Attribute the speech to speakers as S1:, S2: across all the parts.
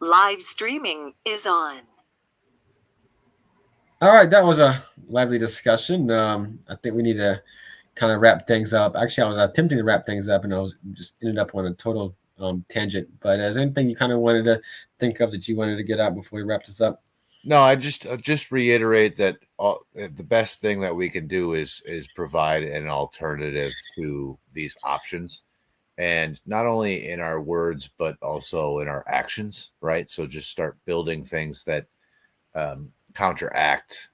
S1: Live streaming is on.
S2: All right, that was a lively discussion. I think we need to kind of wrap things up. Actually, I was attempting to wrap things up, and I was just ended up on a total tangent. But is there anything you kind of wanted to think of that you wanted to get out before we wrap this up?
S3: No, I just reiterate that the best thing that we can do is provide an alternative to these options, and not only in our words but also in our actions. Right. So just start building things that counteract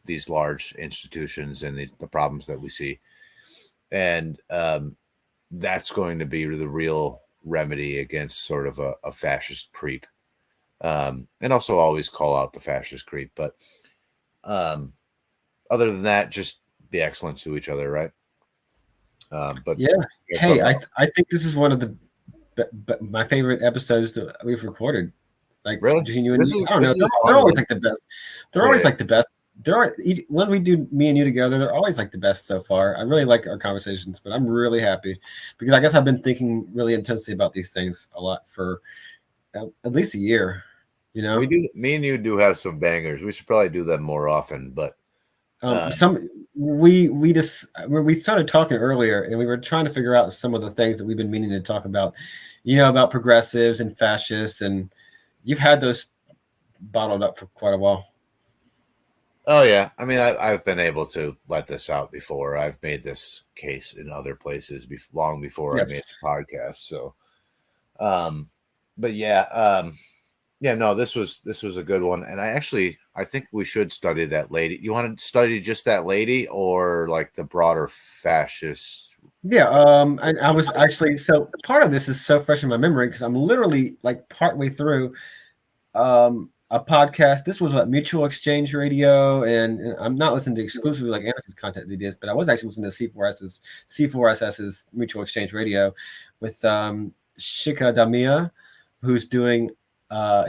S3: these large institutions and the problems that we see, and that's going to be the real remedy against sort of a fascist creep. And also always call out the fascist creep. But um, other than that, just be excellent to each other, right? But
S2: Yeah. Hey, I think this is one of the my favorite episodes that we've recorded. Like
S3: really,
S2: genuine. I don't know. They're always like the best. They're always like the best. When we do me and you together, they're always like the best so far. I really like our conversations, but I'm really happy because I guess I've been thinking really intensely about these things a lot for at least a year. You know,
S3: we do. Me and you do have some bangers. We should probably do them more often. But
S2: we started talking earlier, and we were trying to figure out some of the things that we've been meaning to talk about. You know, about progressives and fascists, and you've had those bottled up for quite a while.
S3: Oh yeah, I mean, I've been able to let this out before. I've made this case in other places long before I made the podcast. So, but yeah, yeah, no, this was a good one, and I think we should study that lady. You want to study just that lady, or like the broader fascist?
S2: Yeah, I was actually, so part of this is so fresh in my memory because I'm literally like partway through a podcast. This was what Mutual Exchange Radio, and I'm not listening to exclusively like Anarchist content they did, but I was actually listening to C4SS's Mutual Exchange Radio with Shika Damia, who's doing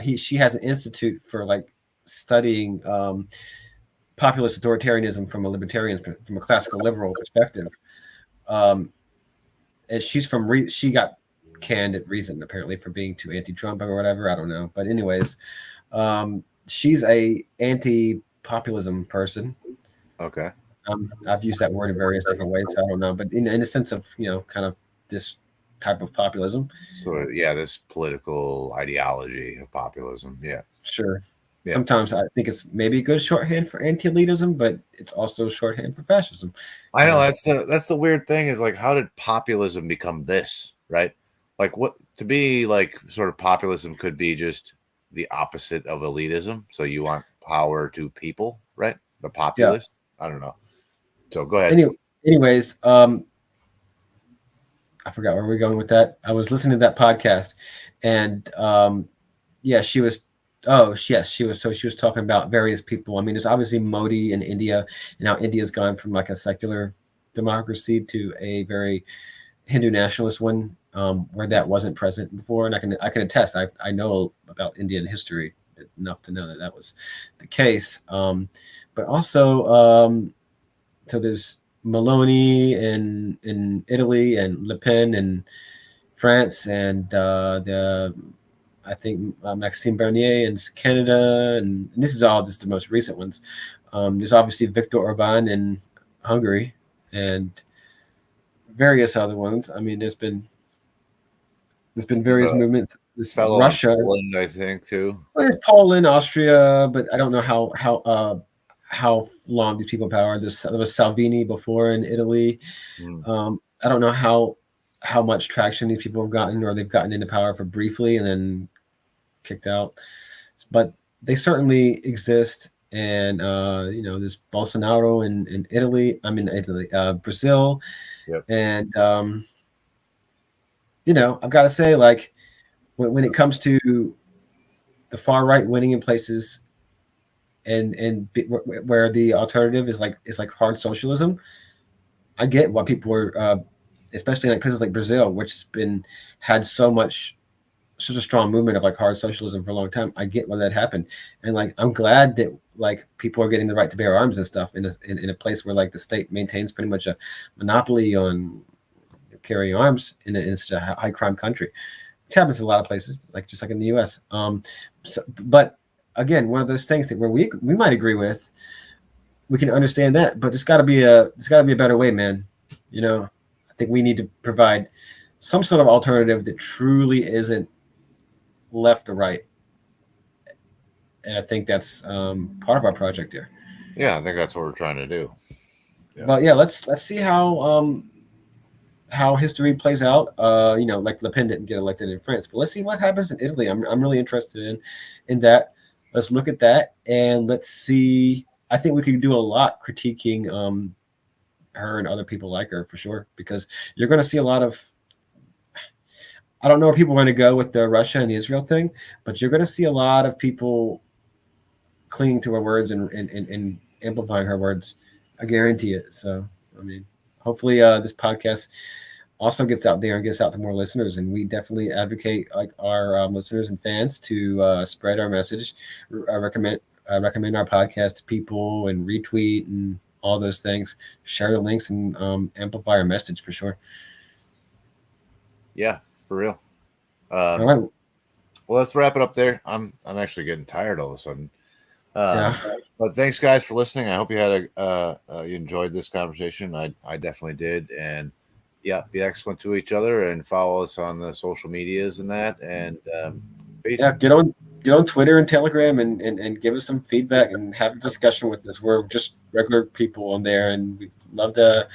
S2: she has an institute for like studying populist authoritarianism from a classical liberal perspective. And she's from she got canned at Reason apparently for being too anti-Trump or whatever. I don't know, but anyways, she's a anti-populism person.
S3: Okay.
S2: I've used that word in various different ways. So I don't know, but in a sense of kind of this type of populism.
S3: So yeah, this political ideology of populism. Yeah,
S2: sure. Yeah. Sometimes I think it's maybe a good shorthand for anti-elitism, but it's also shorthand for fascism.
S3: I know that's the weird thing is like, how did populism become this, right? Like what to be like sort of populism could be just the opposite of elitism. So you want power to people, right? The populist. Yeah. I don't know. So go ahead.
S2: Anyways, I forgot where we're going with that. I was listening to that podcast, and yeah, she was. Oh, yes, she was. So she was talking about various people. I mean, there's obviously Modi in India, and how India's gone from like a secular democracy to a very Hindu nationalist one, where that wasn't present before. And I can attest. I know about Indian history enough to know that that was the case. But also, so there's Meloni in Italy, and Le Pen in France, and I think Maxime Bernier in Canada, and this is all just the most recent ones. There's obviously Viktor Orban in Hungary, and various other ones. I mean, there's been various movements. This Russia,
S3: Poland, I think too.
S2: Well, there's Poland, Austria, but I don't know how long these people in power. There was Salvini before in Italy. I don't know how much traction these people have gotten, or they've gotten into power for briefly and then kicked out. But they certainly exist. And there's Bolsonaro in Italy. I mean, Italy, Brazil.
S3: Yep.
S2: And I've got to say, like, when it comes to the far right winning in places, and where the alternative is like hard socialism, I get why people were, especially like places like Brazil, which has had such a strong movement of like hard socialism for a long time. I get why that happened, and like I'm glad that like people are getting the right to bear arms and stuff in a place where like the state maintains pretty much a monopoly on carrying arms in such a high crime country. It happens in a lot of places, like just like in the U.S. But again, one of those things that where we might agree with, we can understand that, but there's got to be a better way, man. You know, I think we need to provide some sort of alternative that truly isn't left or right, and I think that's part of our project here.
S3: Yeah, I think that's what we're trying to do. Yeah.
S2: But yeah, let's see how history plays out. You know, like Le Pen didn't get elected in France, but let's see what happens in Italy. I'm really interested in that. Let's look at that and let's see. I think we could do a lot critiquing her and other people like her for sure, because you're going to see a lot of. I don't know where people are going to go with the Russia and the Israel thing, but you're going to see a lot of people clinging to her words and amplifying her words. I guarantee it. So, I mean, hopefully this podcast also gets out there and gets out to more listeners. And we definitely advocate like our listeners and fans to spread our message, recommend our podcast to people and retweet and all those things, share the links and amplify our message for sure.
S3: Yeah, for real.
S2: All right.
S3: Well, let's wrap it up there. I'm actually getting tired all of a sudden.
S2: Yeah.
S3: But thanks, guys, for listening. I hope you had you enjoyed this conversation. I definitely did. And yeah, be excellent to each other and follow us on the social medias and that. And
S2: yeah, get on Twitter and Telegram and give us some feedback and have a discussion with us. We're just regular people on there, and we love to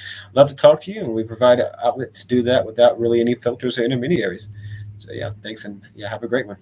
S2: talk to you, and we provide outlets to do that without really any filters or intermediaries. So yeah, thanks, and yeah, have a great one.